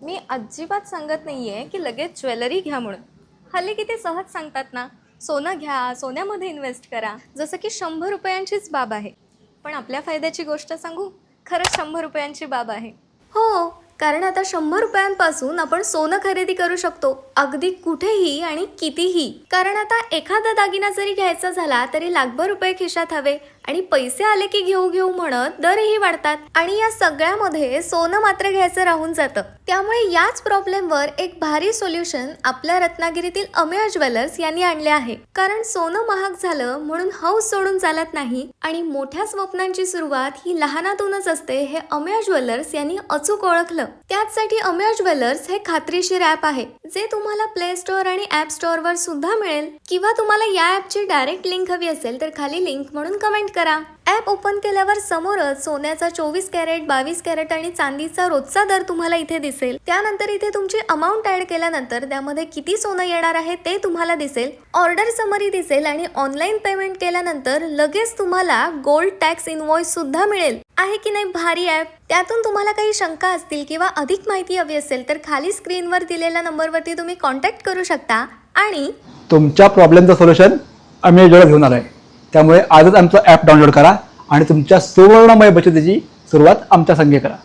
मी अजिबात सांगत नाहीये की लगेच ज्वेलरी घ्या म्हणून. हल्ली किती सहज सांगतात ना, सोनं घ्या, सोन्यामध्ये इन्व्हेस्ट करा, जसं की 100 रुपयांचीच बाब आहे. पण आपल्या फायद्याची गोष्ट सांगू, खरंच 100 रुपयांची बाब आहे. हो, कारण आता 100 रुपयांपासून आपण सोनं खरेदी करू शकतो, अगदी कुठेही आणि कितीही. कारण आता एखादा दागिना जरी घ्यायचा झाला तरी लाखभर रुपये खिशात हवे आणि पैसे आले की घेऊ घेऊ म्हणत दरही वाढतात. आणि या सगळ्यामध्ये सोनं मात्र घ्यायचं राहून जातं. त्यामुळे याच प्रॉब्लेमवर एक भारी सोल्युशन आपल्या रत्नागिरीतील अमेय ज्वेलर्स यांनी आणले आहे. कारण सोनं महाग झालं म्हणून हौस सोडून चालत नाही आणि मोठ्या स्वप्नांची सुरुवात ही लहानातूनच असते, हे अमेय ज्वेलर्स यांनी अचूक ओळखलं. त्याचसाठी अमेय ज्वेलर्स हे खात्रीशीर ॲप आहे, जे तुम्हाला प्ले स्टोअर आणि ॲप स्टोअरवर सुद्धा मिळेल. किंवा तुम्हाला या ॲपची डायरेक्ट लिंक हवी असेल तर खाली लिंक म्हणून कमेंट करा. ॲप ओपन केल्यावर समोरच सोन्याचा 24 कॅरेट, 22 कॅरेट आणि चांदीचा रोजचा दर तुम्हाला इथे दिसेल. त्यानंतर इथे तुमची अमाऊंट ऍड केल्यानंतर त्यामध्ये किती सोनं येणार आहे ते तुम्हाला दिसेल. ऑर्डर समरी दिसेल आणि ऑनलाईन पेमेंट केल्यानंतर लगेच तुम्हाला गोल्ड टॅक्स इनवॉइस सुद्धा मिळेल. आहे की नाही भारी ॲप? त्यातून तुम्हाला काही शंका असतील किंवा अधिक माहिती हवी असेल तर खाली स्क्रीनवर दिलेल्या नंबरवरती तुम्ही कॉन्टॅक्ट करू शकता आणि तुमच्या प्रॉब्लेमचं सोल्युशन अमेय ज्वेलर्स घेऊन आलं आहे. त्यामुळे आजच आमचं ॲप डाउनलोड करा आणि तुमच्या सुवर्णमय बचतीची सुरुवात आमच्या संगे करा.